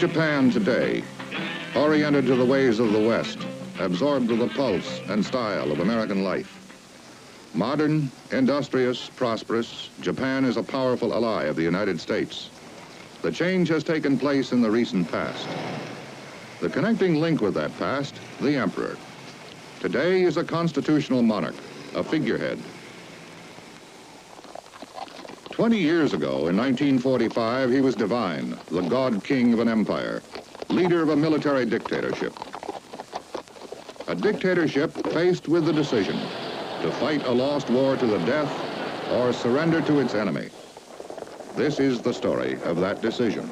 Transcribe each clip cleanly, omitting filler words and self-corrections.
Japan today, oriented to the ways of the West, absorbed to the pulse and style of American life. Modern, industrious, prosperous, Japan is a powerful ally of the United States. The change has taken place in the recent past. The connecting link with that past, the emperor. Today is a constitutional monarch, a figurehead. 20 years ago, in 1945, he was divine, the god-king of an empire, leader of a military dictatorship. A dictatorship faced with the decision to fight a lost war to the death or surrender to its enemy. This is the story of that decision.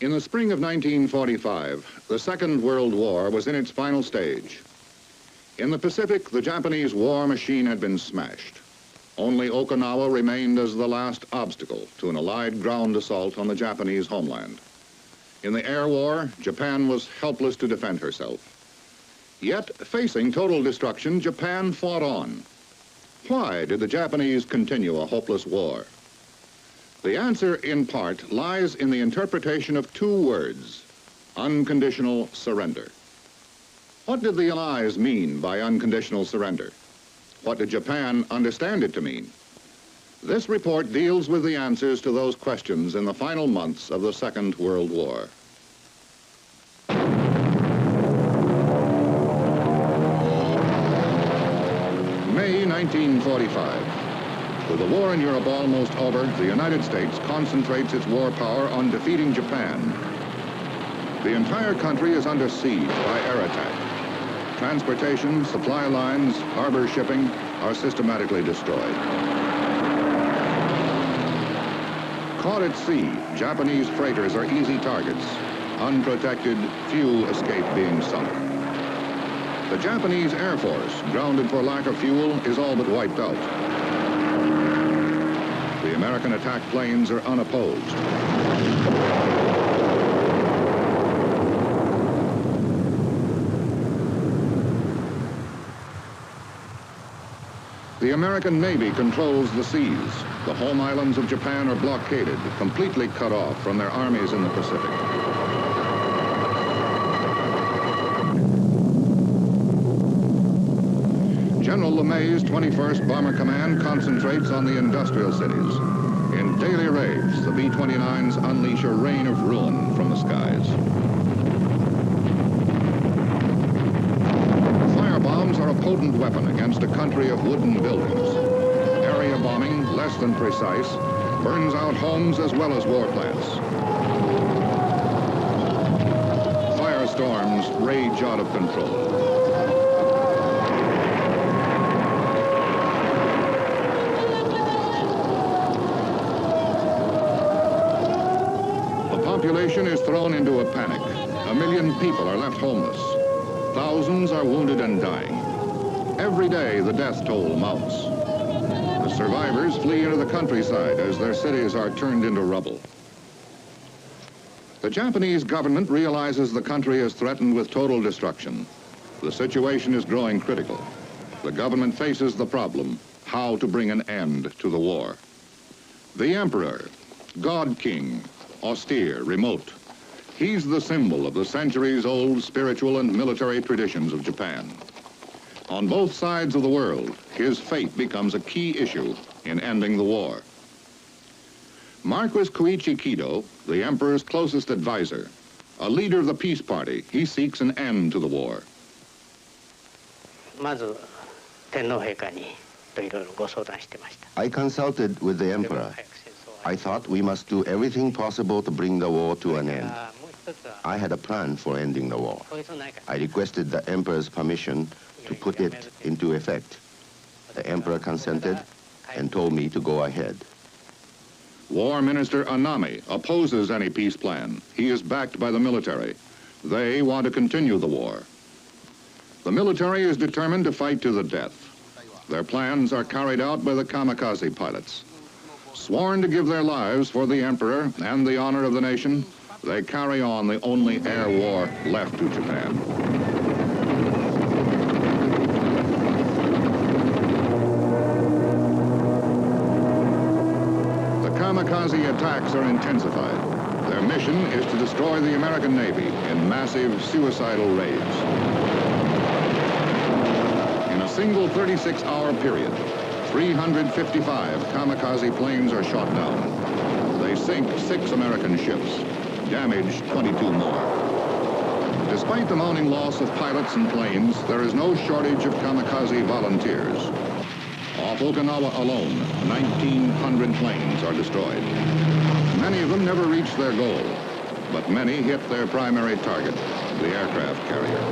In the spring of 1945, the Second World War was in its final stage. In the Pacific, the Japanese war machine had been smashed. Only Okinawa remained as the last obstacle to an Allied ground assault on the Japanese homeland. In the air war, Japan was helpless to defend herself. Yet, facing total destruction, Japan fought on. Why did the Japanese continue a hopeless war? The answer, in part, lies in the interpretation of two words: unconditional surrender. What did the Allies mean by unconditional surrender? What did Japan understand it to mean? This report deals with the answers to those questions in the final months of the Second World War. May 1945. With the war in Europe almost over, the United States concentrates its war power on defeating Japan. The entire country is under siege by air attack. Transportation, supply lines, harbor shipping are systematically destroyed. Caught at sea, Japanese freighters are easy targets. Unprotected, few escape being sunk. The Japanese Air Force, grounded for lack of fuel, is all but wiped out. The American attack planes are unopposed. The American Navy controls the seas. The home islands of Japan are blockaded, completely cut off from their armies in the Pacific. General LeMay's 21st Bomber Command concentrates on the industrial cities. In daily raids, the B-29s unleash a rain of ruin from the skies. Firebombs are a potent weapon against a country of wooden buildings. Area bombing, less than precise, burns out homes as well as war plants. Firestorms rage out of control. The population is thrown into a panic. 1 million people are left homeless. Thousands are wounded and dying. Every day, the death toll mounts. The survivors flee into the countryside as their cities are turned into rubble. The Japanese government realizes the country is threatened with total destruction. The situation is growing critical. The government faces the problem: how to bring an end to the war. The emperor, god-king, austere, remote. He's the symbol of the centuries-old spiritual and military traditions of Japan. On both sides of the world, his fate becomes a key issue in ending the war. Marquis Koichi Kido, the emperor's closest advisor, a leader of the peace party, he seeks an end to the war. I consulted with the emperor. I thought we must do everything possible to bring the war to an end. I had a plan for ending the war. I requested the emperor's permission to put it into effect. The emperor consented and told me to go ahead. War Minister Anami opposes any peace plan. He is backed by the military. They want to continue the war. The military is determined to fight to the death. Their plans are carried out by the kamikaze pilots. Sworn to give their lives for the emperor and the honor of the nation, they carry on the only air war left to Japan. The kamikaze attacks are intensified. Their mission is to destroy the American Navy in massive suicidal raids. In a single 36-hour period, 355 kamikaze planes are shot down. They sink 6 American ships, damage 22 more. Despite the mounting loss of pilots and planes, there is no shortage of kamikaze volunteers. Off Okinawa alone, 1,900 planes are destroyed. Many of them never reach their goal, but many hit their primary target, the aircraft carrier.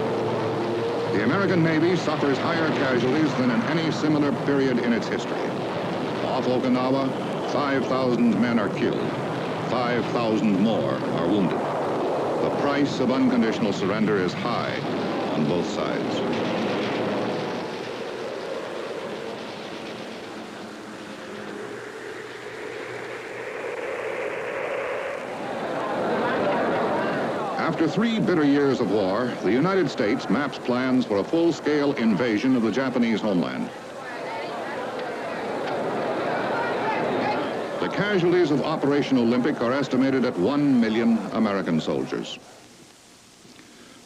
The American Navy suffers higher casualties than in any similar period in its history. Off Okinawa, 5,000 men are killed. 5,000 more are wounded. The price of unconditional surrender is high on both sides. After 3 bitter years of war, the United States maps plans for a full-scale invasion of the Japanese homeland. The casualties of Operation Olympic are estimated at 1 million American soldiers.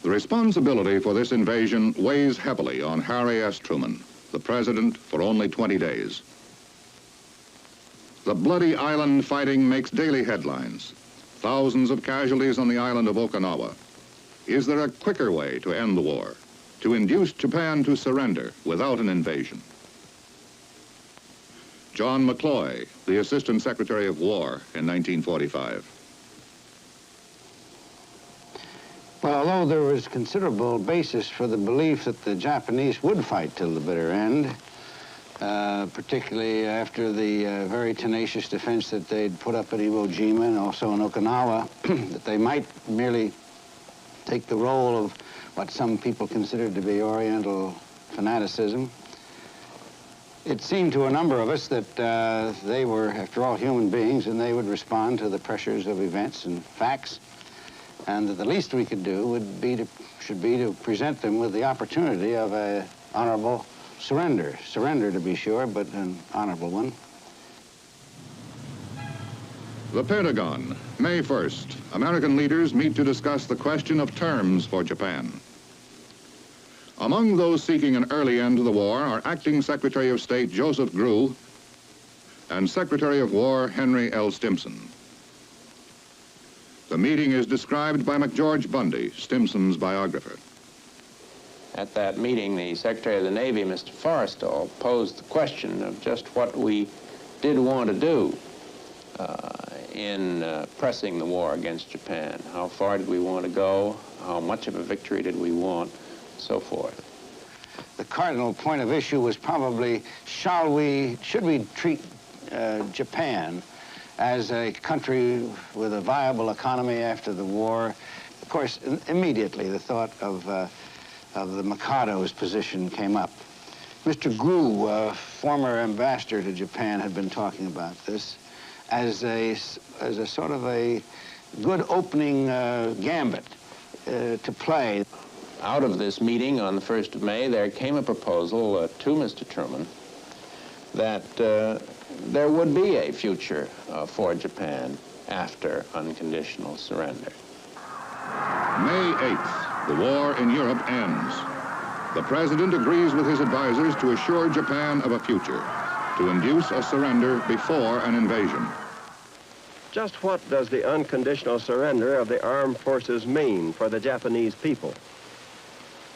The responsibility for this invasion weighs heavily on Harry S. Truman, the president for only 20 days. The bloody island fighting makes daily headlines. Thousands of casualties on the island of Okinawa. Is there a quicker way to end the war, to induce Japan to surrender without an invasion? John McCloy, the Assistant Secretary of War in 1945. Well, although there was considerable basis for the belief that the Japanese would fight till the bitter end, particularly after the very tenacious defense that they'd put up at Iwo Jima and also in Okinawa, that they might merely take the role of what some people considered to be Oriental fanaticism. It seemed to a number of us that they were, after all, human beings, and they would respond to the pressures of events and facts, and that the least we could do should be to present them with the opportunity of an honorable surrender. Surrender, to be sure, but an honorable one. The Pentagon, May 1st. American leaders meet to discuss the question of terms for Japan. Among those seeking an early end to the war are Acting Secretary of State Joseph Grew and Secretary of War Henry L. Stimson. The meeting is described by McGeorge Bundy, Stimson's biographer. At that meeting, the Secretary of the Navy, Mr. Forrestal, posed the question of just what we did want to do in pressing the war against Japan. How far did we want to go? How much of a victory did we want? So forth. The cardinal point of issue was probably, should we treat Japan as a country with a viable economy after the war? Of course, immediately the thought of the Mikado's position came up. Mr. Grew, former ambassador to Japan, had been talking about this as a sort of a good opening gambit to play. Out of this meeting on the 1st of May, there came a proposal to Mr. Truman that there would be a future for Japan after unconditional surrender. May 8th, the war in Europe ends. The president agrees with his advisors to assure Japan of a future, to induce a surrender before an invasion. Just what does the unconditional surrender of the armed forces mean for the Japanese people?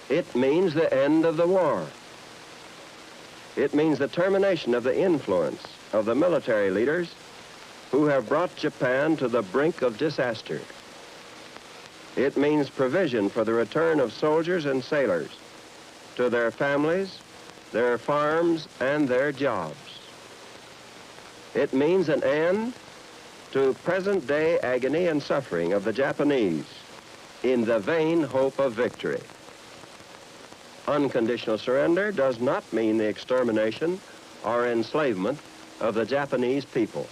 It means the end of the war. It means the termination of the influence of the military leaders who have brought Japan to the brink of disaster. It means provision for the return of soldiers and sailors to their families, their farms, and their jobs. It means an end to present-day agony and suffering of the Japanese in the vain hope of victory. Unconditional surrender does not mean the extermination or enslavement of the Japanese people.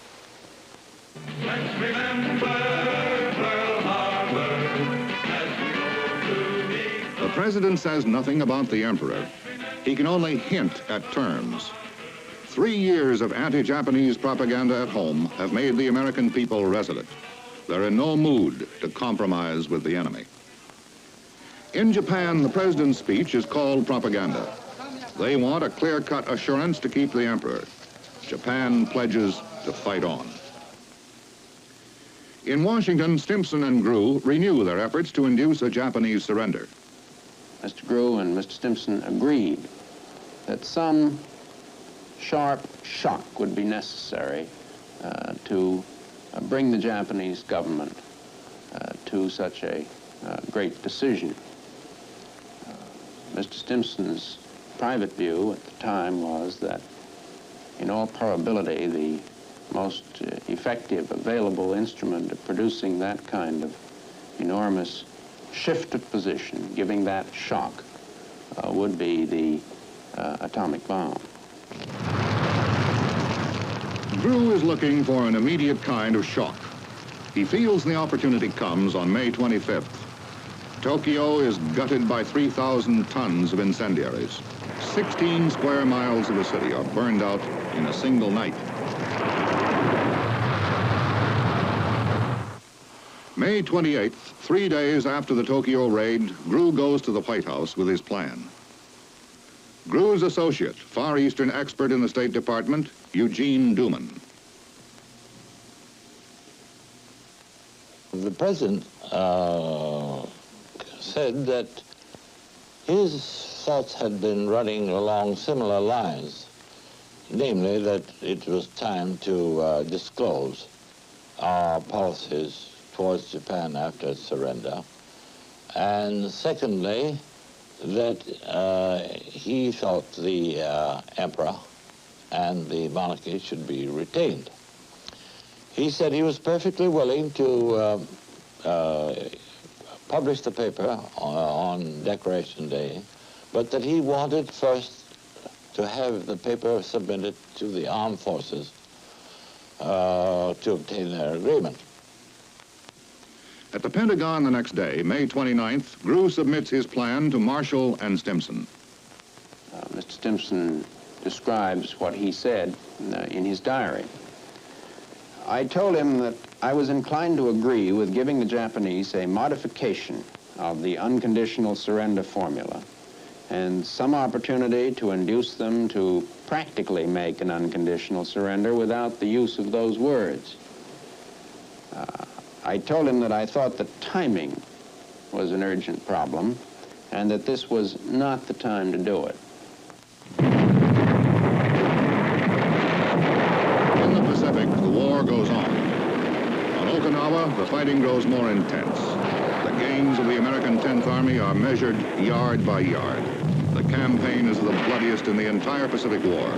Let's remember Pearl Harbor as we go to meet The president says nothing about the emperor. He can only hint at terms. 3 years of anti-Japanese propaganda at home have made the American people resolute. They're in no mood to compromise with the enemy. In Japan, the president's speech is called propaganda. They want a clear-cut assurance to keep the emperor. Japan pledges to fight on. In Washington, Stimson and Grew renew their efforts to induce a Japanese surrender. Mr. Grew and Mr. Stimson agreed that some sharp shock would be necessary to bring the Japanese government to such a great decision. Mr. Stimson's private view at the time was that, in all probability, the most effective available instrument of producing that kind of enormous shift of position, giving that shock, would be the atomic bomb. Grew is looking for an immediate kind of shock. He feels the opportunity comes on May 25th. Tokyo is gutted by 3,000 tons of incendiaries. 16 square miles of the city are burned out in a single night. May 28th, 3 days after the Tokyo raid, Grew goes to the White House with his plan. Grew's associate, Far Eastern expert in the State Department, Eugene Duman. The president said that his thoughts had been running along similar lines, namely that it was time to disclose our policies towards Japan after its surrender, and secondly, that he thought the emperor and the monarchy should be retained. He said he was perfectly willing to publish the paper on Decoration Day, but that he wanted first to have the paper submitted to the armed forces to obtain their agreement. At the Pentagon the next day, May 29th, Grew submits his plan to Marshall and Stimson. Mr. Stimson describes what he said in his diary. I told him that I was inclined to agree with giving the Japanese a modification of the unconditional surrender formula and some opportunity to induce them to practically make an unconditional surrender without the use of those words. I told him that I thought the timing was an urgent problem and that this was not the time to do it. In the Pacific, the war goes on. On Okinawa, the fighting grows more intense. The gains of the American 10th Army are measured yard by yard. The campaign is the bloodiest in the entire Pacific War.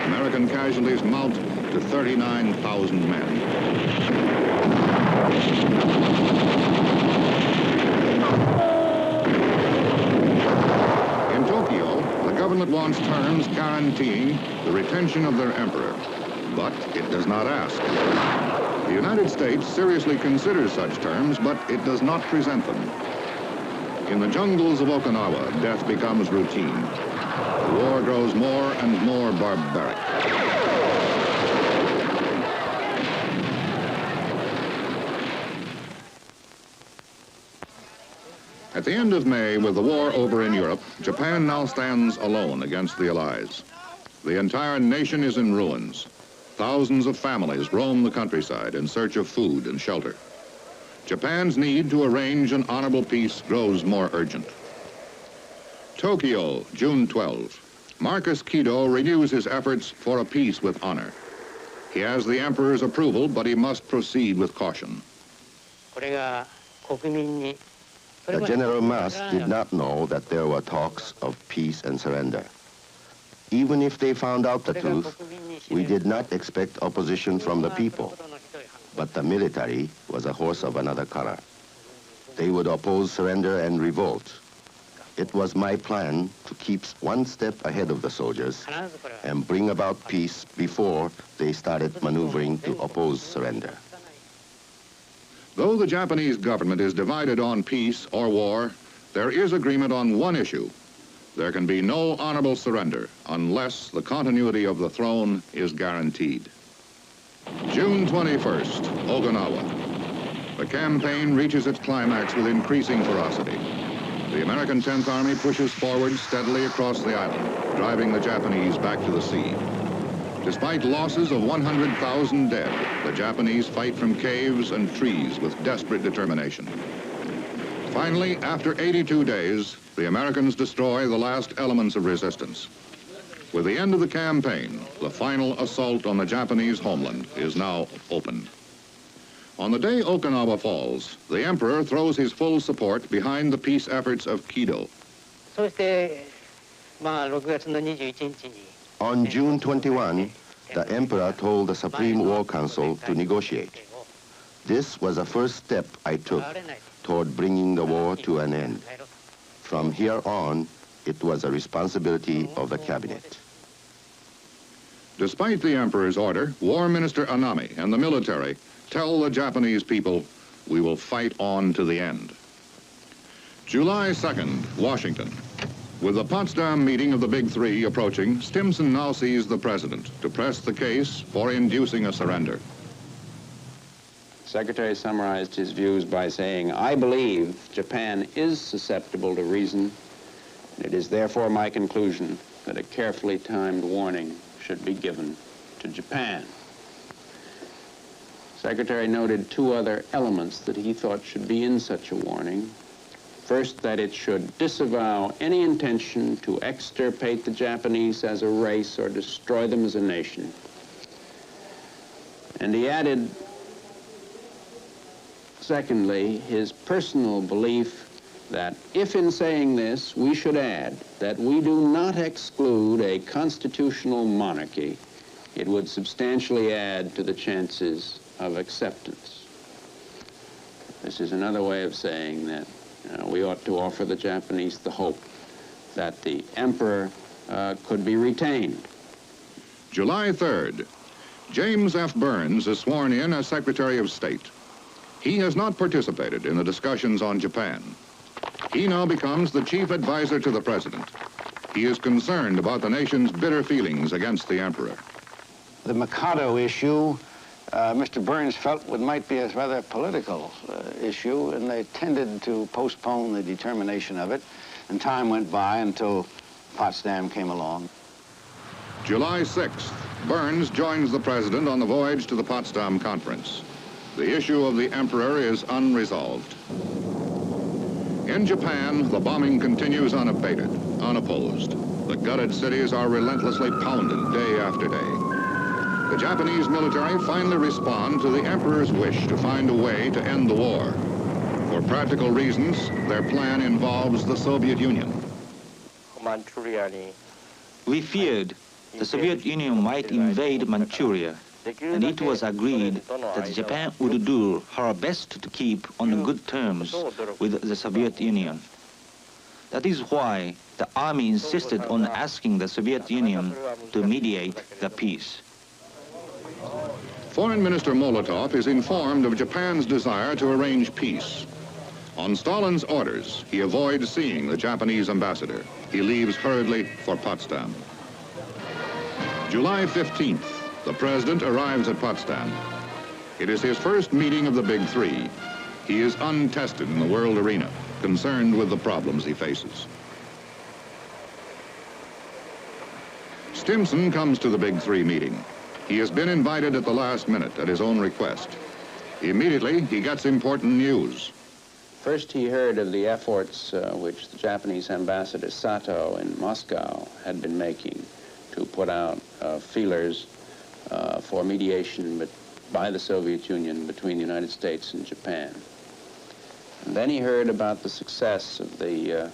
American casualties mount to 39,000 men. In Tokyo, the government wants terms guaranteeing the retention of their emperor, but it does not ask. The United States seriously considers such terms, but it does not present them. In the jungles of Okinawa, death becomes routine. The war grows more and more barbaric. At the end of May, with the war over in Europe, Japan now stands alone against the Allies. The entire nation is in ruins. Thousands of families roam the countryside in search of food and shelter. Japan's need to arrange an honorable peace grows more urgent. Tokyo, June 12. Marcus Kido renews his efforts for a peace with honor. He has the emperor's approval, but he must proceed with caution. The general mass did not know that there were talks of peace and surrender. Even if they found out the truth, we did not expect opposition from the people. But the military was a horse of another color. They would oppose surrender and revolt. It was my plan to keep one step ahead of the soldiers and bring about peace before they started maneuvering to oppose surrender. Though the Japanese government is divided on peace or war, there is agreement on one issue. There can be no honorable surrender unless the continuity of the throne is guaranteed. June 21st, Okinawa. The campaign reaches its climax with increasing ferocity. The American 10th Army pushes forward steadily across the island, driving the Japanese back to the sea. Despite losses of 100,000 dead, the Japanese fight from caves and trees with desperate determination. Finally, after 82 days, the Americans destroy the last elements of resistance. With the end of the campaign, the final assault on the Japanese homeland is now opened. On the day Okinawa falls, the Emperor throws his full support behind the peace efforts of Kido. On June 21, the Emperor told the Supreme War Council to negotiate. This was the first step I took toward bringing the war to an end. From here on, it was a responsibility of the cabinet. Despite the Emperor's order, War Minister Anami and the military tell the Japanese people, we will fight on to the end. July 2nd, Washington. With the Potsdam meeting of the Big Three approaching, Stimson now sees the president to press the case for inducing a surrender. The Secretary summarized his views by saying, I believe Japan is susceptible to reason, and it is therefore my conclusion that a carefully timed warning should be given to Japan. The Secretary noted two other elements that he thought should be in such a warning. First, that it should disavow any intention to extirpate the Japanese as a race or destroy them as a nation. And he added, secondly, his personal belief that if in saying this, we should add that we do not exclude a constitutional monarchy, it would substantially add to the chances of acceptance. This is another way of saying that we ought to offer the Japanese the hope that the Emperor could be retained. July 3rd, James F. Burns is sworn in as Secretary of State. He has not participated in the discussions on Japan. He now becomes the chief advisor to the president. He is concerned about the nation's bitter feelings against the Emperor. The Mikado issue, Mr. Burns felt might be a rather political issue, and they tended to postpone the determination of it, and time went by until Potsdam came along. July 6th, Burns joins the president on the voyage to the Potsdam Conference. The issue of the Emperor is unresolved. In Japan, the bombing continues unabated, unopposed. The gutted cities are relentlessly pounded day after day. The Japanese military finally respond to the Emperor's wish to find a way to end the war. For practical reasons, their plan involves the Soviet Union. We feared the Soviet Union might invade Manchuria, and it was agreed that Japan would do her best to keep on good terms with the Soviet Union. That is why the army insisted on asking the Soviet Union to mediate the peace. Foreign Minister Molotov is informed of Japan's desire to arrange peace. On Stalin's orders, he avoids seeing the Japanese ambassador. He leaves hurriedly for Potsdam. July 15th, the president arrives at Potsdam. It is his first meeting of the Big Three. He is untested in the world arena, concerned with the problems he faces. Stimson comes to the Big Three meeting. He has been invited at the last minute at his own request. Immediately, he gets important news. First, he heard of the efforts which the Japanese ambassador Sato in Moscow had been making to put out feelers for mediation by the Soviet Union between the United States and Japan. And then he heard about the success of the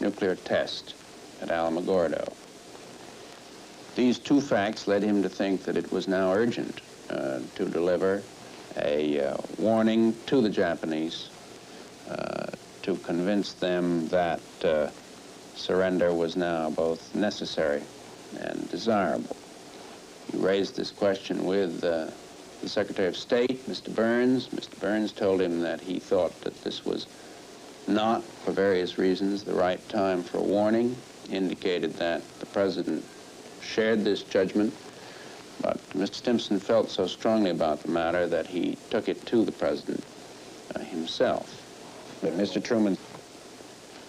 nuclear test at Alamogordo. These two facts led him to think that it was now urgent to deliver a warning to the Japanese to convince them that surrender was now both necessary and desirable. He raised this question with the Secretary of State, Mr. Burns. Mr. Burns told him that he thought that this was not, for various reasons, the right time for a warning, indicated that the President shared this judgment, but Mr. Stimson felt so strongly about the matter that he took it to the President himself. But Mr. Truman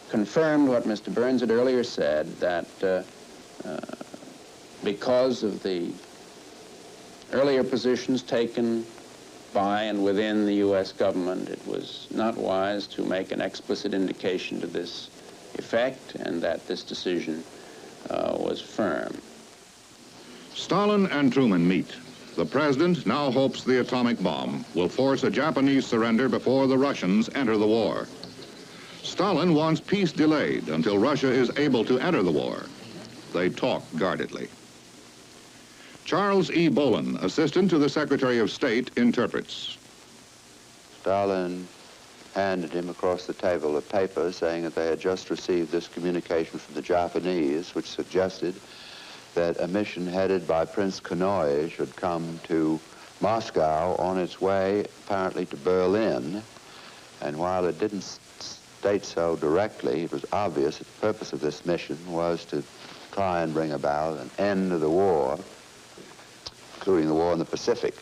confirmed what Mr. Burns had earlier said, that because of the earlier positions taken by and within the U.S. government, it was not wise to make an explicit indication to this effect, and that this decision was firm. Stalin and Truman meet. The President now hopes the atomic bomb will force a Japanese surrender before the Russians enter the war. Stalin wants peace delayed until Russia is able to enter the war. They talk guardedly. Charles E. Bolin, assistant to the Secretary of State, interprets. Stalin handed him across the table a paper saying that they had just received this communication from the Japanese, which suggested that a mission headed by Prince Konoye should come to Moscow on its way apparently to Berlin. And while it didn't state so directly, it was obvious that the purpose of this mission was to try and bring about an end to the war, including the war in the Pacific.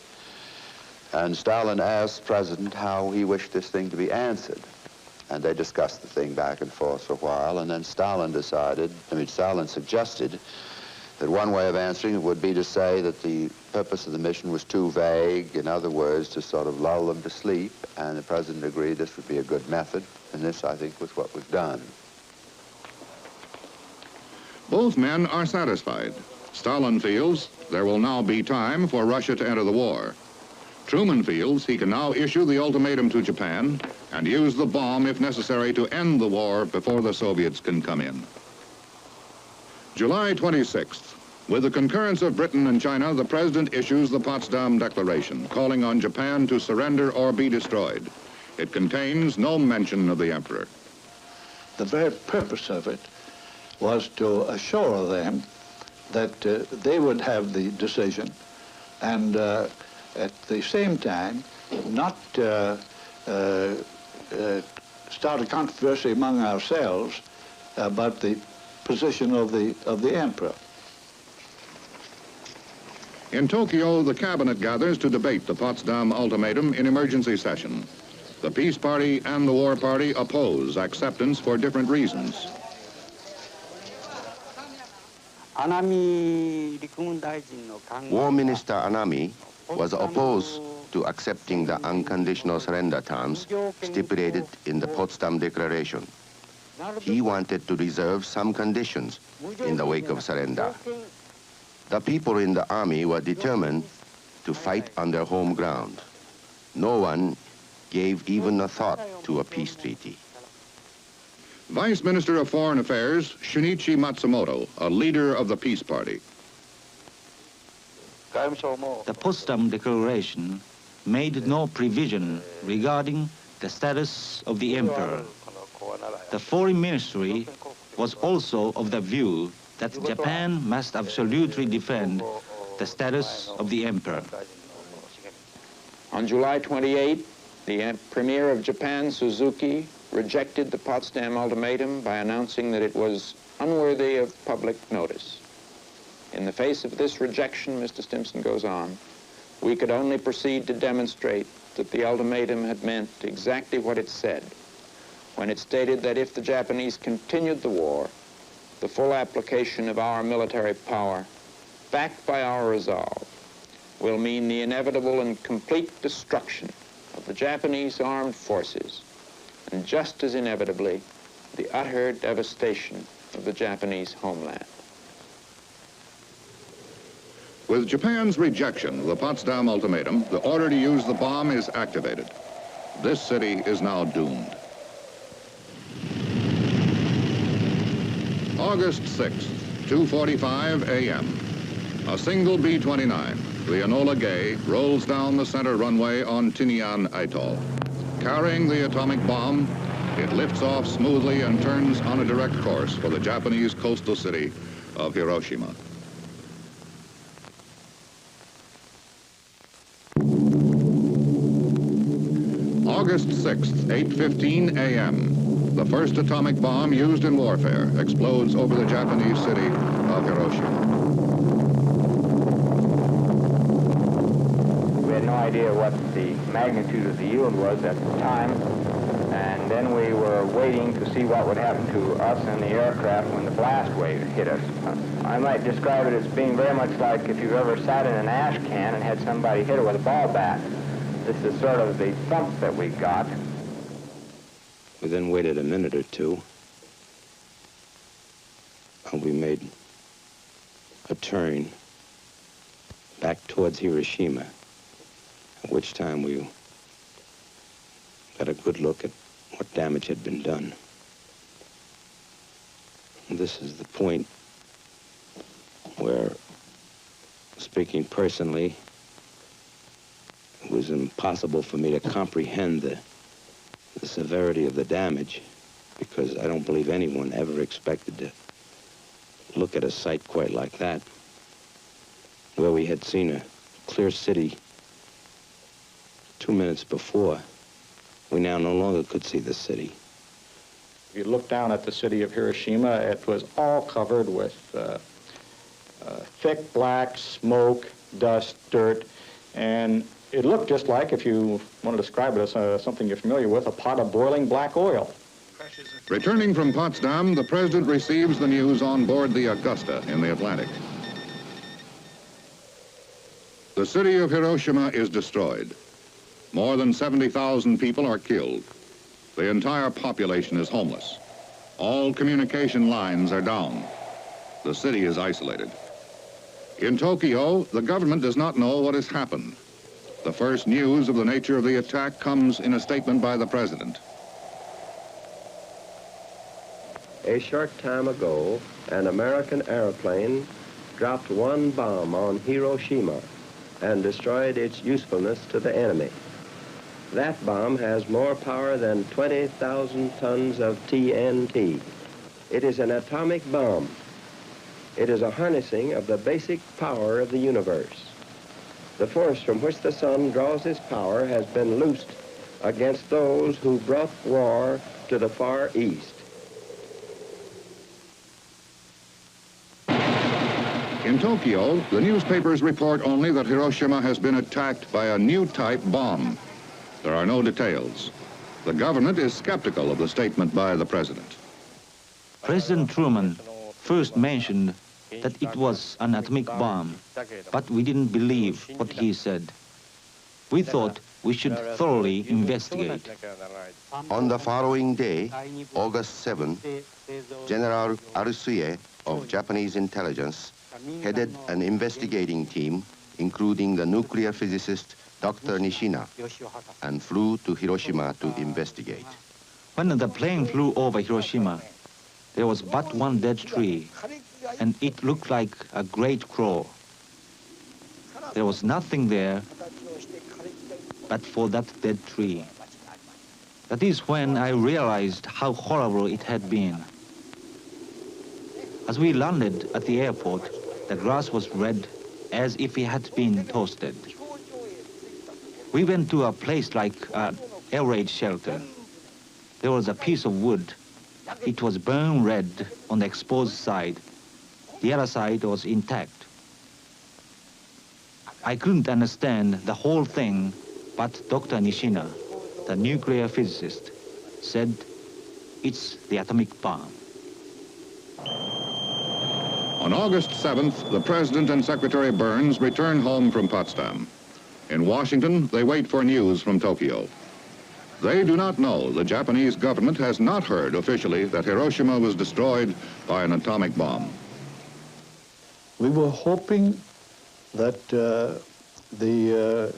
And Stalin asked the President how he wished this thing to be answered. And they discussed the thing back and forth for a while, and then Stalin suggested that one way of answering it would be to say that the purpose of the mission was too vague, in other words, to sort of lull them to sleep, and the President agreed this would be a good method, and this, I think, was what was done. Both men are satisfied. Stalin feels there will now be time for Russia to enter the war. Truman feels he can now issue the ultimatum to Japan and use the bomb if necessary to end the war before the Soviets can come in. July 26th, with the concurrence of Britain and China, the President issues the Potsdam Declaration, calling on Japan to surrender or be destroyed. It contains no mention of the Emperor. The very purpose of it was to assure them that they would have the decision, and at the same time not start a controversy among ourselves about the position of the Emperor. In Tokyo, the cabinet gathers to debate the Potsdam Ultimatum in emergency session. The Peace Party and the War Party oppose acceptance for different reasons. War Minister Anami was opposed to accepting the unconditional surrender terms stipulated in the Potsdam Declaration. He wanted to reserve some conditions in the wake of surrender. The people in the army were determined to fight on their home ground. No one gave even a thought to a peace treaty. Vice Minister of Foreign Affairs, Shunichi Matsumoto, a leader of the Peace Party. The Potsdam Declaration made no provision regarding the status of the Emperor. The Foreign Ministry was also of the view that Japan must absolutely defend the status of the Emperor. On July 28, the Premier of Japan, Suzuki, rejected the Potsdam Ultimatum by announcing that it was unworthy of public notice. In the face of this rejection, Mr. Stimson goes on, we could only proceed to demonstrate that the ultimatum had meant exactly what it said, when it stated that if the Japanese continued the war, the full application of our military power, backed by our resolve, will mean the inevitable and complete destruction of the Japanese armed forces, and just as inevitably, the utter devastation of the Japanese homeland. With Japan's rejection of the Potsdam Ultimatum, the order to use the bomb is activated. This city is now doomed. August 6th, 2:45 a.m. A single B-29, the Enola Gay, rolls down the center runway on Tinian Atoll. Carrying the atomic bomb, It lifts off smoothly and turns on a direct course for the Japanese coastal city of Hiroshima. August 6th, 8:15 a.m. The first atomic bomb used in warfare explodes over the Japanese city of Hiroshima. We had no idea what the magnitude of the yield was at the time, and then we were waiting to see what would happen to us and the aircraft when the blast wave hit us. I might describe it as being very much like if you've ever sat in an ash can and had somebody hit it with a ball bat. This is sort of the thump that we got. We then waited a minute or two, and we made a turn back towards Hiroshima, at which time we got a good look at what damage had been done. And this is the point where, speaking personally, it was impossible for me to comprehend the severity of the damage, because I don't believe anyone ever expected to look at a site quite like that, where we had seen a clear city 2 minutes before. We now no longer could see the city. If you look down at the city of Hiroshima, it was all covered with thick black smoke, dust, dirt, and it looked just like, if you want to describe it as something you're familiar with, a pot of boiling black oil. Returning from Potsdam, the president receives the news on board the Augusta in the Atlantic. The city of Hiroshima is destroyed. More than 70,000 people are killed. The entire population is homeless. All communication lines are down. The city is isolated. In Tokyo, the government does not know what has happened. The first news of the nature of the attack comes in a statement by the president. A short time ago, an American airplane dropped one bomb on Hiroshima and destroyed its usefulness to the enemy. That bomb has more power than 20,000 tons of TNT. It is an atomic bomb. It is a harnessing of the basic power of the universe. The force from which the sun draws its power has been loosed against those who brought war to the Far East. In Tokyo, the newspapers report only that Hiroshima has been attacked by a new type bomb. There are no details. The government is skeptical of the statement by the president. President Truman first mentioned that it was an atomic bomb, but we didn't believe what he said. We thought we should thoroughly investigate. On the following day, August 7, General Arisuye of Japanese intelligence headed an investigating team, including the nuclear physicist Dr. Nishina, and flew to Hiroshima to investigate. When the plane flew over Hiroshima, there was but one dead tree, and it looked like a great crow. There was nothing there but for that dead tree. That is when I realized how horrible it had been. As we landed at the airport, the grass was red as if it had been toasted. We went to a place like an air raid shelter. There was a piece of wood. It was burned red on the exposed side. The other side was intact. I couldn't understand the whole thing, but Dr. Nishina, the nuclear physicist, said it's the atomic bomb. On August 7th, the president and Secretary Burns return home from Potsdam. In Washington, they wait for news from Tokyo. They do not know the Japanese government has not heard officially that Hiroshima was destroyed by an atomic bomb. We were hoping that the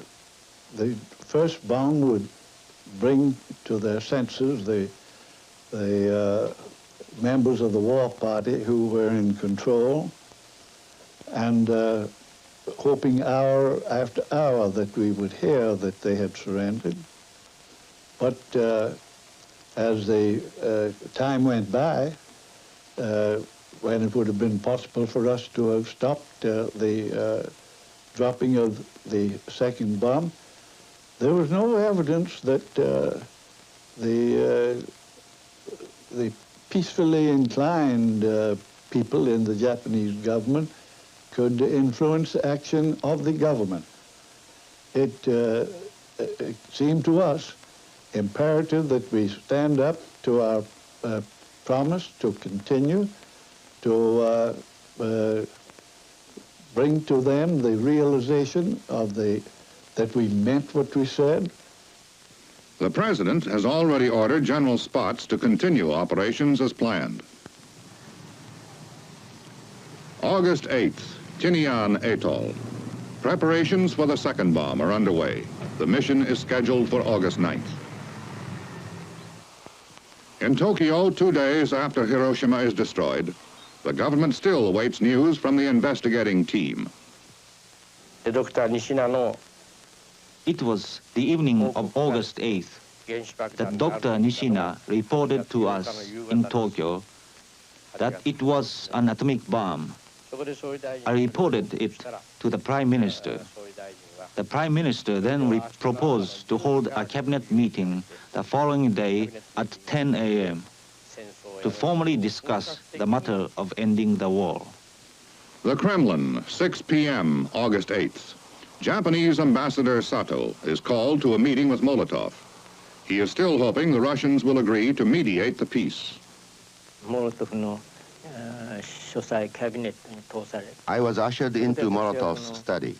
first bomb would bring to their senses the members of the war party who were in control, and hoping hour after hour that we would hear that they had surrendered. But as the time went by, when it would have been possible for us to have stopped the dropping of the second bomb, there was no evidence that the peacefully inclined people in the Japanese government could influence the action of the government. It seemed to us imperative that we stand up to our promise to continue to bring to them the realization of that we meant what we said. The President has already ordered General Spaatz to continue operations as planned. August 8th, Tinian Atoll. Preparations for the second bomb are underway. The mission is scheduled for August 9th. In Tokyo, 2 days after Hiroshima is destroyed, the government still awaits news from the investigating team. It was the evening of August 8th that Dr. Nishina reported to us in Tokyo that it was an atomic bomb. I reported it to the Prime Minister. The Prime Minister then proposed to hold a cabinet meeting the following day at 10 a.m. to formally discuss the matter of ending the war. The Kremlin, 6 p.m., August 8th. Japanese Ambassador Sato is called to a meeting with Molotov. He is still hoping the Russians will agree to mediate the peace. I was ushered into Molotov's study.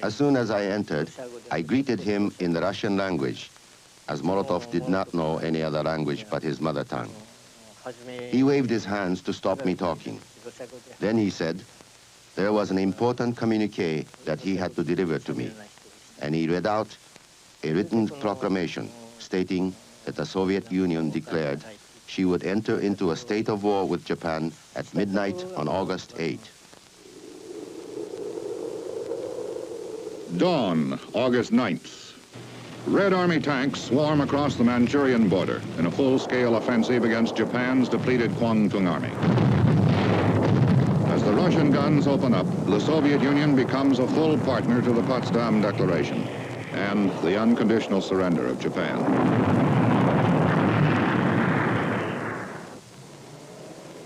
As soon as I entered, I greeted him in the Russian language, as Molotov did not know any other language but his mother tongue. He waved his hands to stop me talking. Then he said there was an important communique that he had to deliver to me, and he read out a written proclamation stating that the Soviet Union declared she would enter into a state of war with Japan at midnight on August 8. Dawn, August 9th. Red Army tanks swarm across the Manchurian border in a full-scale offensive against Japan's depleted Kwangtung Army. As the Russian guns open up, the Soviet Union becomes a full partner to the Potsdam Declaration and the unconditional surrender of Japan.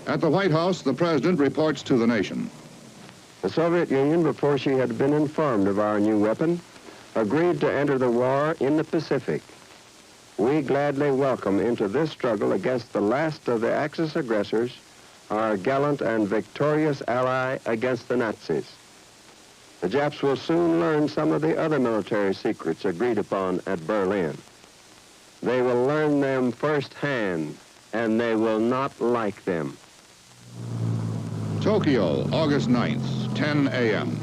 At the White House, the President reports to the nation. The Soviet Union, before she had been informed of our new weapon, agreed to enter the war in the Pacific. We gladly welcome into this struggle against the last of the Axis aggressors our gallant and victorious ally against the Nazis. The Japs will soon learn some of the other military secrets agreed upon at Berlin. They will learn them firsthand, and they will not like them. Tokyo, August 9th, 10 a.m.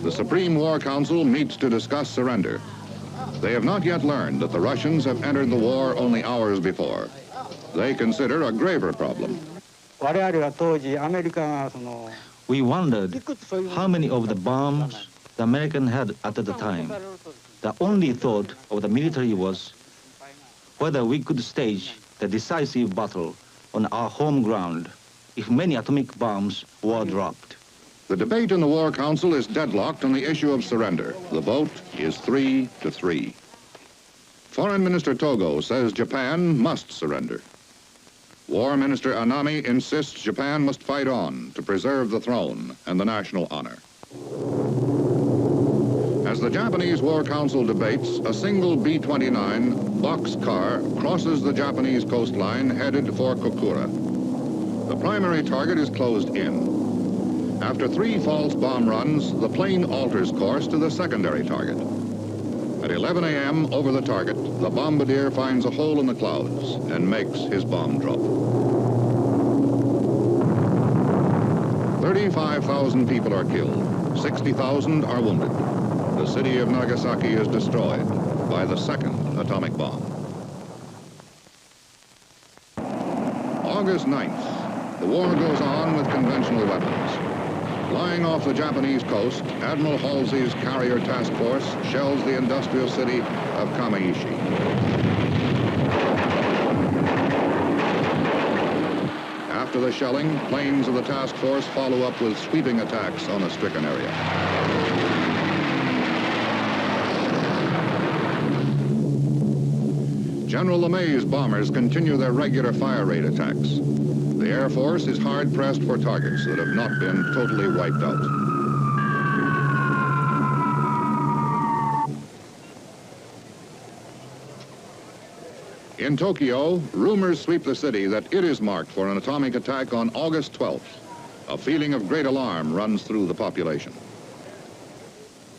The Supreme War Council meets to discuss surrender. They have not yet learned that the Russians have entered the war only hours before. They consider a graver problem. We wondered how many of the bombs the Americans had at the time. The only thought of the military was whether we could stage the decisive battle on our home ground if many atomic bombs were dropped. The debate in the War Council is deadlocked on the issue of surrender. The vote is 3-3. Foreign Minister Togo says Japan must surrender. War Minister Anami insists Japan must fight on to preserve the throne and the national honor. As the Japanese War Council debates, a single B-29 boxcar crosses the Japanese coastline headed for Kokura. The primary target is closed in. After 3 false bomb runs, the plane alters course to the secondary target. At 11 a.m. over the target, the bombardier finds a hole in the clouds and makes his bomb drop. 35,000 people are killed. 60,000 are wounded. The city of Nagasaki is destroyed by the second atomic bomb. August 9th. The war goes on with conventional weapons. Flying off the Japanese coast, Admiral Halsey's carrier task force shells the industrial city of Kamaishi. After the shelling, planes of the task force follow up with sweeping attacks on the stricken area. General LeMay's bombers continue their regular fire rate attacks. The Air Force is hard-pressed for targets that have not been totally wiped out. In Tokyo, rumors sweep the city that it is marked for an atomic attack on August 12th. A feeling of great alarm runs through the population.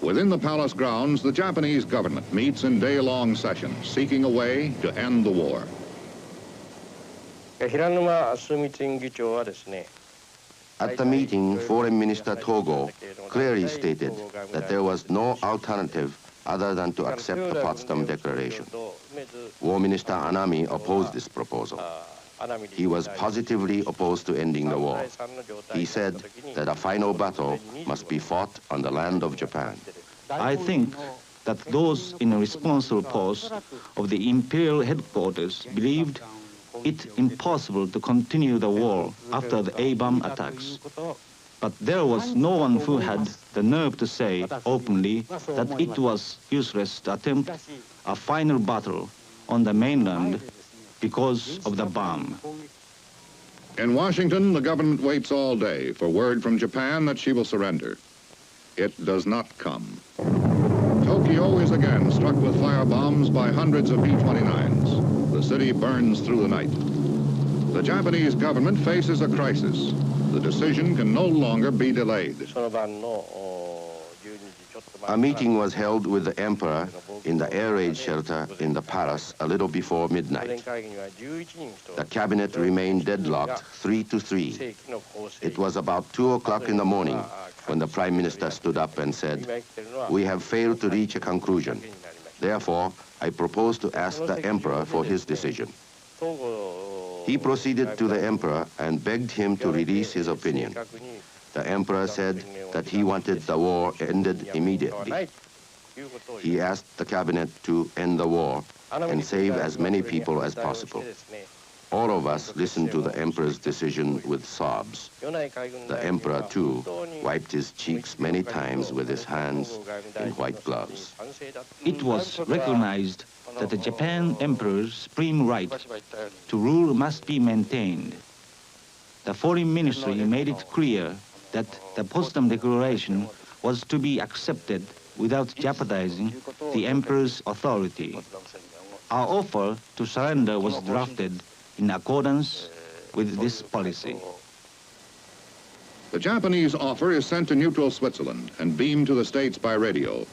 Within the palace grounds, the Japanese government meets in day-long sessions, seeking a way to end the war. At the meeting, Foreign Minister Togo clearly stated that there was no alternative other than to accept the Potsdam Declaration. War Minister Anami opposed this proposal. He was positively opposed to ending the war. He said that a final battle must be fought on the land of Japan. I think that those in a responsible post of the imperial headquarters believed it impossible to continue the war after the A-bomb attacks. But there was no one who had the nerve to say openly that it was useless to attempt a final battle on the mainland because of the bomb. In Washington, the government waits all day for word from Japan that she will surrender. It does not come. Tokyo is again struck with firebombs by hundreds of B-29s. The city burns through the night. The Japanese government faces a crisis. The decision can no longer be delayed. A meeting was held with the emperor in the air raid shelter in the palace a little before midnight. The cabinet remained deadlocked 3-3. It was about 2 o'clock in the morning when the prime minister stood up and said, "We have failed to reach a conclusion. Therefore, I propose to ask the emperor for his decision." He proceeded to the emperor and begged him to release his opinion. The emperor said that he wanted the war ended immediately. He asked the cabinet to end the war and save as many people as possible. All of us listened to the emperor's decision with sobs. The emperor, too, wiped his cheeks many times with his hands in white gloves. It was recognized that the Japan Emperor's supreme right to rule must be maintained. The Foreign Ministry made it clear that the Potsdam Declaration was to be accepted without jeopardizing the Emperor's authority. Our offer to surrender was drafted in accordance with this policy. The Japanese offer is sent to neutral Switzerland and beamed to the States by radio.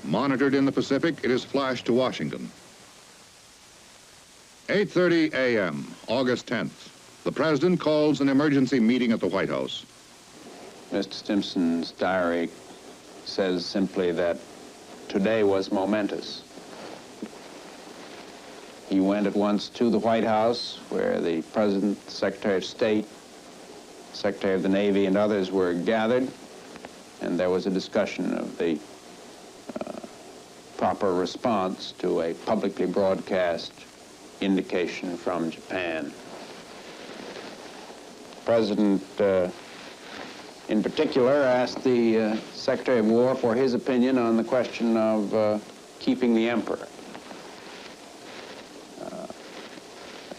Monitored in the Pacific, it is flashed to Washington. 8:30 a.m., August 10th. The President calls an emergency meeting at the White House. Mr. Stimson's diary says simply that today was momentous. He went at once to the White House, where the President, the Secretary of State, Secretary of the Navy, and others were gathered, and there was a discussion of the proper response to a publicly broadcast indication from Japan. The President, in particular, asked the Secretary of War for his opinion on the question of keeping the emperor.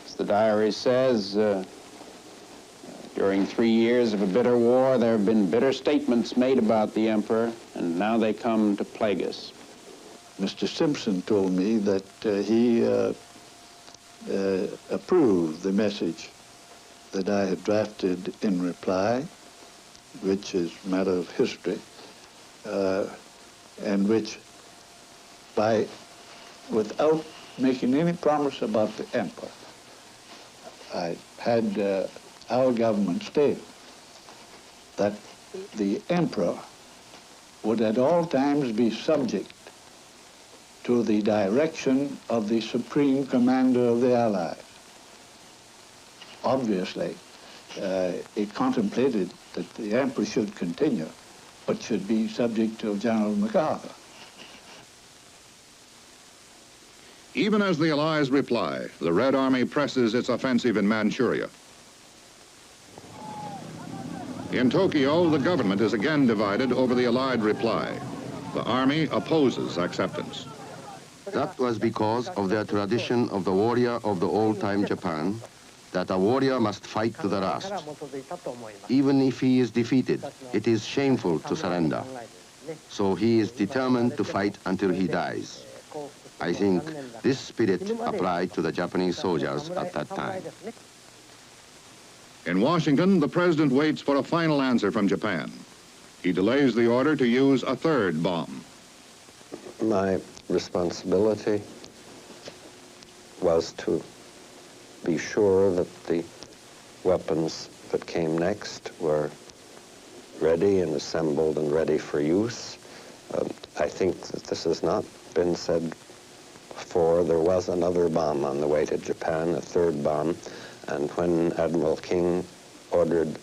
As the diary says, during 3 years of a bitter war, there have been bitter statements made about the emperor, and now they come to plague us. Mr. Simpson told me that he approved the message that I had drafted in reply, which is a matter of history, and which, without making any promise about the emperor, I had our government state that the emperor would at all times be subject to the direction of the Supreme Commander of the Allies. Obviously, it contemplated that the emperor should continue, but should be subject to General MacArthur. Even as the Allies reply, the Red Army presses its offensive in Manchuria. In Tokyo, the government is again divided over the Allied reply. The Army opposes acceptance. That was because of their tradition of the warrior of the old-time Japan, that a warrior must fight to the last. Even if he is defeated, it is shameful to surrender. So he is determined to fight until he dies. I think this spirit applied to the Japanese soldiers at that time. In Washington, the president waits for a final answer from Japan. He delays the order to use a third bomb. My responsibility was to be sure that the weapons that came next were ready and assembled and ready for use. I think that this has not been said before. There was another bomb on the way to Japan, a third bomb, and when Admiral King ordered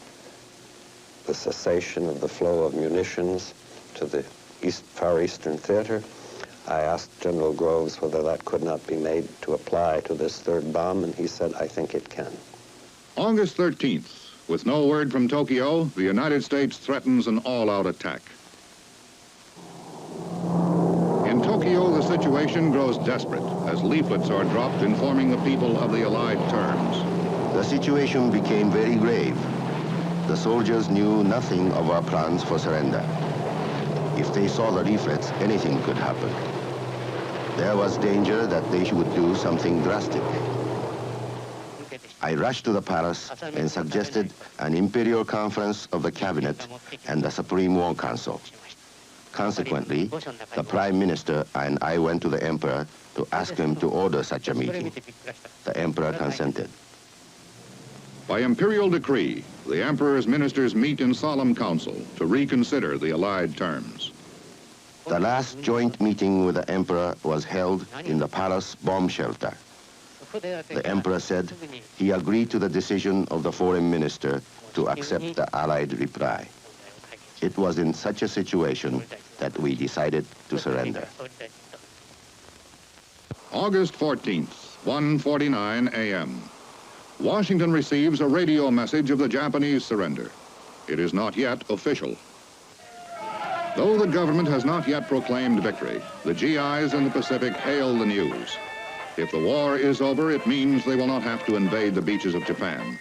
the cessation of the flow of munitions to the Far Eastern Theater, I asked General Groves whether that could not be made to apply to this third bomb, and he said, I think it can. August 13th, with no word from Tokyo, the United States threatens an all-out attack. In Tokyo, the situation grows desperate as leaflets are dropped informing the people of the Allied terms. The situation became very grave. The soldiers knew nothing of our plans for surrender. If they saw the leaflets, anything could happen. There was danger that they would do something drastic. I rushed to the palace and suggested an imperial conference of the cabinet and the Supreme War Council. Consequently, the Prime Minister and I went to the Emperor to ask him to order such a meeting. The Emperor consented. By imperial decree, the Emperor's ministers meet in solemn council to reconsider the Allied terms. The last joint meeting with the Emperor was held in the palace bomb shelter. The Emperor said he agreed to the decision of the foreign minister to accept the Allied reply. It was in such a situation that we decided to surrender. August 14th, 1:49 a.m. Washington receives a radio message of the Japanese surrender. It is not yet official. Though the government has not yet proclaimed victory, the GIs in the Pacific hail the news. If the war is over, it means they will not have to invade the beaches of Japan.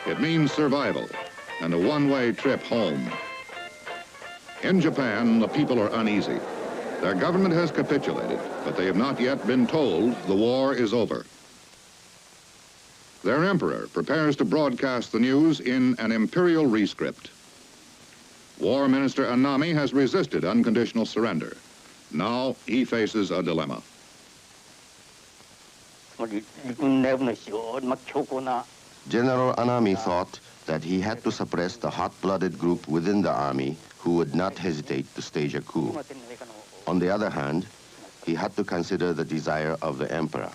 It means survival and a one-way trip home. In Japan, the people are uneasy. Their government has capitulated, but they have not yet been told the war is over. Their emperor prepares to broadcast the news in an imperial rescript. War Minister Anami has resisted unconditional surrender. Now he faces a dilemma. General Anami thought that he had to suppress the hot-blooded group within the army who would not hesitate to stage a coup. On the other hand, he had to consider the desire of the emperor.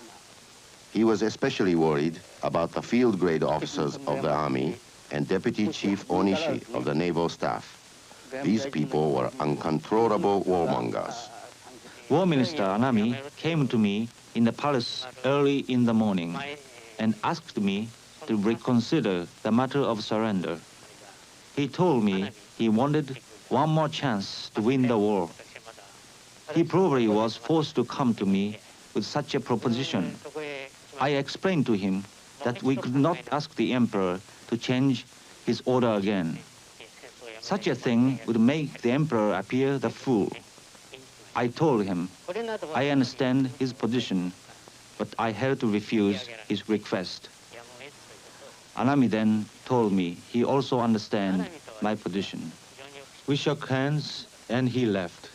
He was especially worried about the field-grade officers of the army and Deputy Chief Onishi of the naval staff. These people were uncontrollable warmongers. War Minister Anami came to me in the palace early in the morning and asked me to reconsider the matter of surrender. He told me he wanted one more chance to win the war. He probably was forced to come to me with such a proposition. I explained to him that we could not ask the emperor to change his order again. Such a thing would make the emperor appear the fool. I told him I understand his position, but I had to refuse his request. Anami then told me he also understands my position. We shook hands and he left.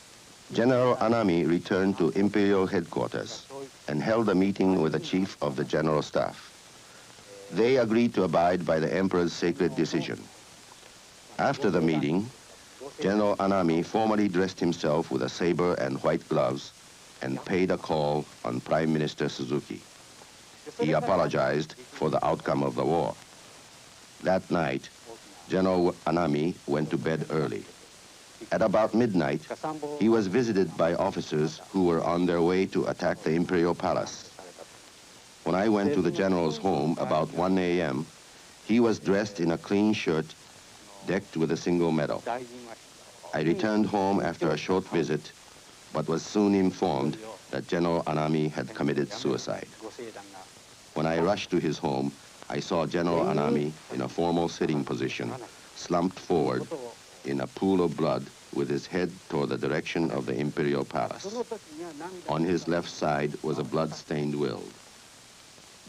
General Anami returned to Imperial headquarters and held a meeting with the chief of the general staff. They agreed to abide by the emperor's sacred decision. After the meeting, General Anami formally dressed himself with a saber and white gloves and paid a call on Prime Minister Suzuki. He apologized for the outcome of the war. That night, General Anami went to bed early. At about midnight, he was visited by officers who were on their way to attack the Imperial Palace. When I went to the general's home about 1 a.m., he was dressed in a clean shirt, decked with a single medal. I returned home after a short visit, but was soon informed that General Anami had committed suicide. When I rushed to his home, I saw General Anami in a formal sitting position, slumped forward in a pool of blood with his head toward the direction of the Imperial Palace. On his left side was a blood-stained will.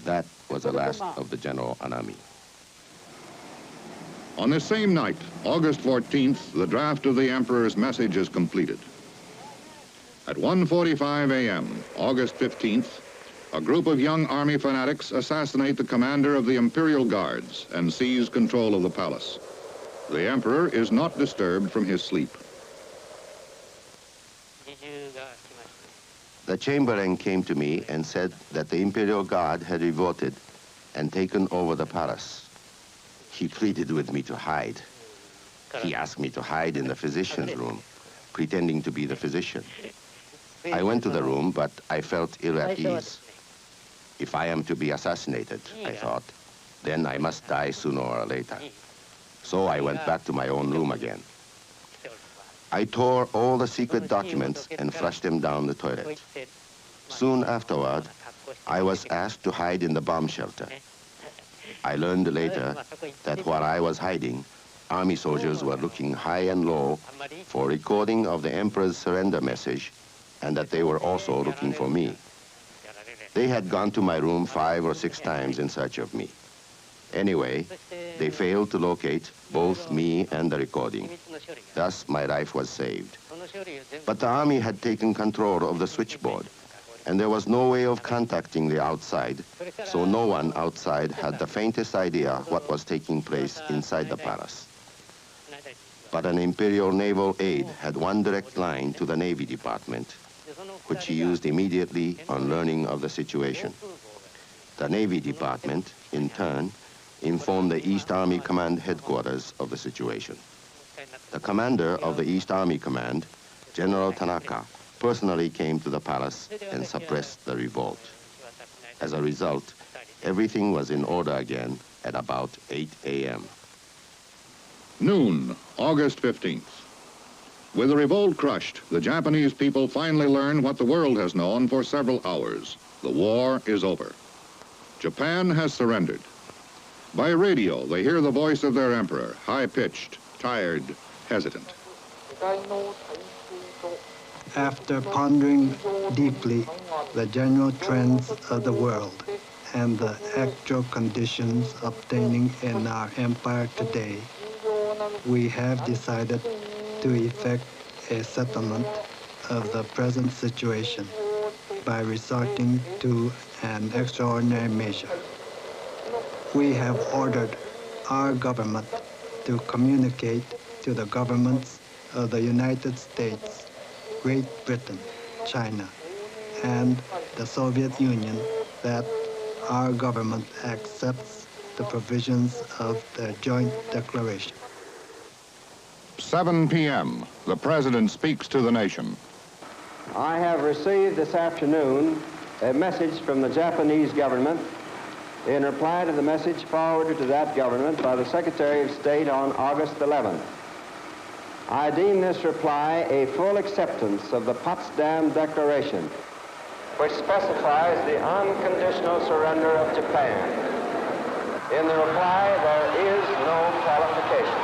That was the last of the General Anami. On this same night, August 14th, the draft of the Emperor's message is completed. At 1:45 a.m., August 15th, a group of young army fanatics assassinate the commander of the Imperial Guards and seize control of the palace. The Emperor is not disturbed from his sleep. The Chamberlain came to me and said that the Imperial Guard had revolted and taken over the palace. He pleaded with me to hide. He asked me to hide in the physician's room, pretending to be the physician. I went to the room, but I felt ill at ease. If I am to be assassinated, I thought, then I must die sooner or later. So I went back to my own room again. I tore all the secret documents and flushed them down the toilet. Soon afterward, I was asked to hide in the bomb shelter. I learned later that while I was hiding, army soldiers were looking high and low for recording of the Emperor's surrender message, and that they were also looking for me. They had gone to my room 5 or 6 times in search of me. Anyway, they failed to locate both me and the recording. Thus, my life was saved. But the army had taken control of the switchboard, and there was no way of contacting the outside, so no one outside had the faintest idea what was taking place inside the palace. But an Imperial naval aide had one direct line to the Navy Department, which he used immediately on learning of the situation. The Navy Department, in turn, informed the East Army Command headquarters of the situation. The commander of the East Army Command, General Tanaka, personally came to the palace and suppressed the revolt. As a result, everything was in order again at about 8 a.m. Noon, August 15th. With the revolt crushed, the Japanese people finally learn what the world has known for several hours. The war is over. Japan has surrendered. By radio, they hear the voice of their emperor, high-pitched, tired, hesitant. After pondering deeply the general trends of the world and the actual conditions obtaining in our empire today, we have decided to effect a settlement of the present situation by resorting to an extraordinary measure. We have ordered our government to communicate to the governments of the United States, Great Britain, China, and the Soviet Union that our government accepts the provisions of the joint declaration. 7 p.m., the President speaks to the nation. I have received this afternoon a message from the Japanese government in reply to the message forwarded to that government by the Secretary of State on August 11th. I deem this reply a full acceptance of the Potsdam Declaration, which specifies the unconditional surrender of Japan. In the reply, there is no qualification.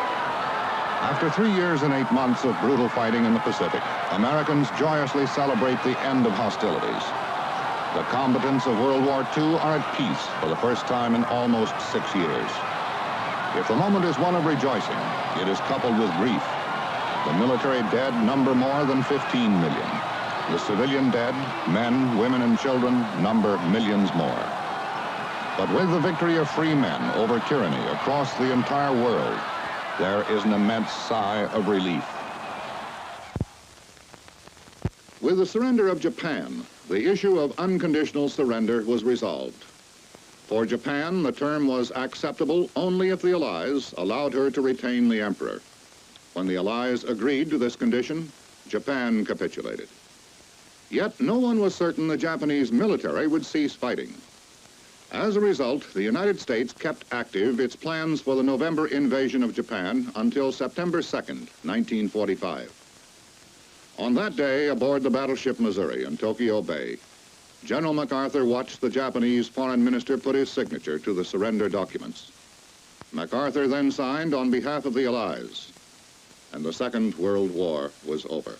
After 3 years and 8 months of brutal fighting in the Pacific, Americans joyously celebrate the end of hostilities. The combatants of World War II are at peace for the first time in almost 6 years. If the moment is one of rejoicing, it is coupled with grief. The military dead number more than 15 million. The civilian dead, men, women, and children, number millions more. But with the victory of free men over tyranny across the entire world, there is an immense sigh of relief. With the surrender of Japan, the issue of unconditional surrender was resolved. For Japan, the term was acceptable only if the Allies allowed her to retain the emperor. When the Allies agreed to this condition, Japan capitulated. Yet no one was certain the Japanese military would cease fighting. As a result, the United States kept active its plans for the November invasion of Japan until September 2nd, 1945. On that day, aboard the battleship Missouri in Tokyo Bay, General MacArthur watched the Japanese foreign minister put his signature to the surrender documents. MacArthur then signed on behalf of the Allies, and the Second World War was over.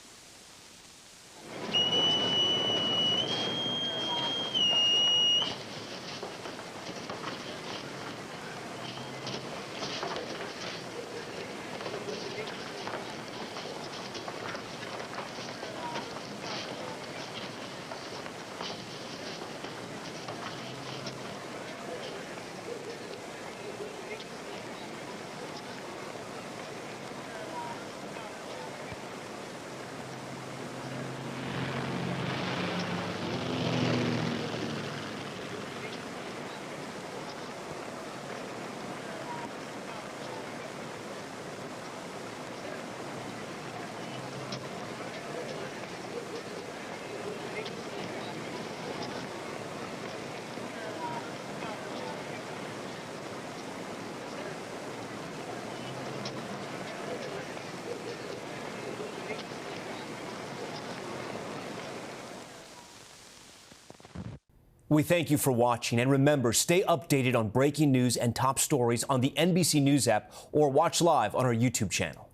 We thank you for watching, and remember, stay updated on breaking news and top stories on the NBC News app or watch live on our YouTube channel.